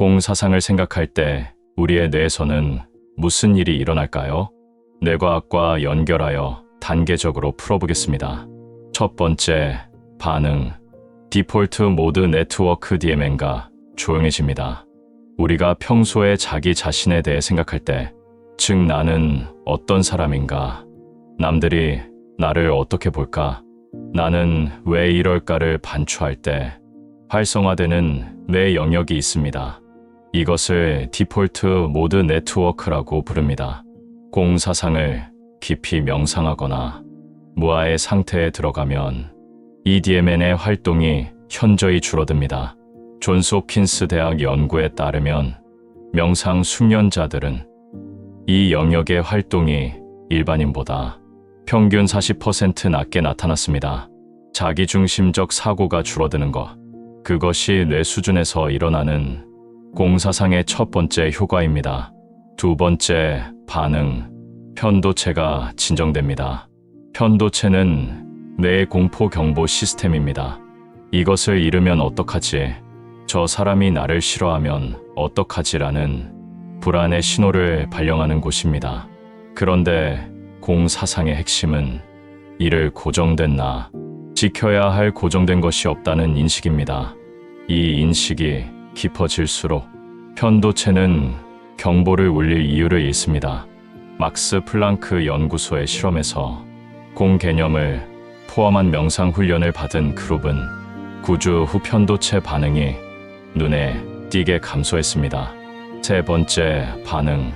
공사상을 생각할 때 우리의 뇌에서는 무슨 일이 일어날까요? 뇌과학과 연결하여 단계적으로 풀어보겠습니다. 첫 번째, 반응. 디폴트 모드 네트워크 DMN가 조용해집니다. 우리가 평소에 자기 자신에 대해 생각할 때, 즉 나는 어떤 사람인가? 남들이 나를 어떻게 볼까? 나는 왜 이럴까를 반추할 때 활성화되는 뇌 영역이 있습니다. 이것을 디폴트 모드 네트워크라고 부릅니다. 공사상을 깊이 명상하거나 무아의 상태에 들어가면 이 DMN의 활동이 현저히 줄어듭니다. 존스 홉킨스 대학 연구에 따르면 명상 숙련자들은 이 영역의 활동이 일반인보다 평균 40% 낮게 나타났습니다. 자기중심적 사고가 줄어드는 것, 그것이 뇌 수준에서 일어나는 공사상의 첫 번째 효과입니다. 두 번째, 반응. 편도체가 진정됩니다. 편도체는 뇌의 공포 경보 시스템입니다. 이것을 잃으면 어떡하지? 저 사람이 나를 싫어하면 어떡하지라는 불안의 신호를 발령하는 곳입니다. 그런데 공사상의 핵심은 이를 고정된 나, 지켜야 할 고정된 것이 없다는 인식입니다. 이 인식이 깊어질수록 편도체는 경보를 울릴 이유를 잃습니다. 막스 플랑크 연구소의 실험에서 공 개념을 포함한 명상 훈련을 받은 그룹은 9주 후 편도체 반응이 눈에 띄게 감소했습니다. 세 번째, 반응.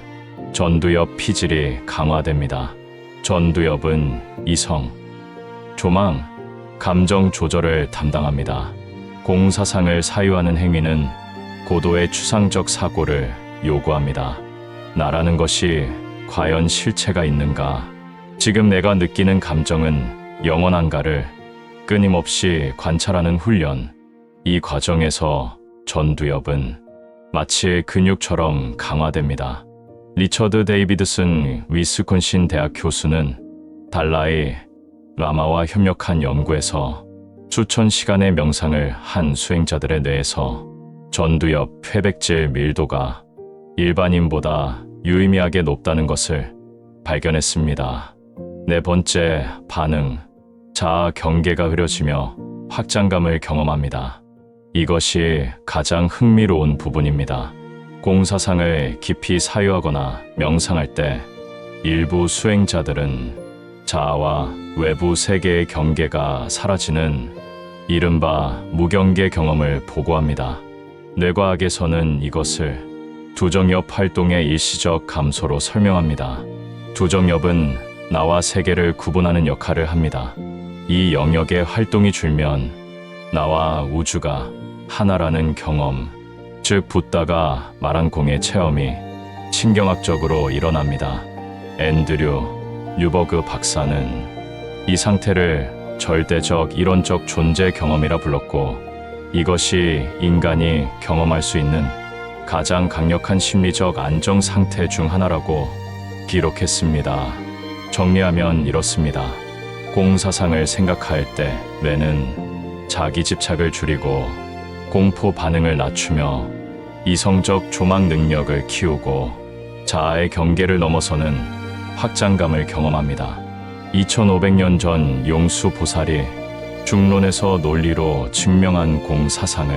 전두엽 피질이 강화됩니다. 전두엽은 이성, 조망, 감정 조절을 담당합니다. 공사상을 사유하는 행위는 고도의 추상적 사고를 요구합니다. 나라는 것이 과연 실체가 있는가? 지금 내가 느끼는 감정은 영원한가를 끊임없이 관찰하는 훈련. 이 과정에서 전두엽은 마치 근육처럼 강화됩니다. 리처드 데이비드슨 위스콘신 대학 교수는 달라이 라마와 협력한 연구에서 수천 시간의 명상을 한 수행자들의 뇌에서 전두엽 회백질 밀도가 일반인보다 유의미하게 높다는 것을 발견했습니다. 네 번째, 반응. 자아 경계가 흐려지며 확장감을 경험합니다. 이것이 가장 흥미로운 부분입니다. 공사상을 깊이 사유하거나 명상할 때 일부 수행자들은 자아와 외부 세계의 경계가 사라지는 이른바 무경계 경험을 보고합니다. 뇌과학에서는 이것을 두정엽 활동의 일시적 감소로 설명합니다. 두정엽은 나와 세계를 구분하는 역할을 합니다. 이 영역의 활동이 줄면 나와 우주가 하나라는 경험, 즉 붓다가 마른 공의 체험이 신경학적으로 일어납니다. 앤드류 뉴버그 박사는 이 상태를 절대적 이론적 존재 경험이라 불렀고, 이것이 인간이 경험할 수 있는 가장 강력한 심리적 안정 상태 중 하나라고 기록했습니다. 정리하면 이렇습니다. 공사상을 생각할 때 뇌는 자기 집착을 줄이고 공포 반응을 낮추며 이성적 조망 능력을 키우고 자아의 경계를 넘어서는 확장감을 경험합니다. 2500년 전 용수 보살이 중론에서 논리로 증명한 공사상을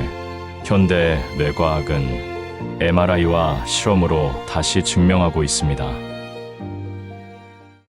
현대 뇌과학은 MRI와 실험으로 다시 증명하고 있습니다.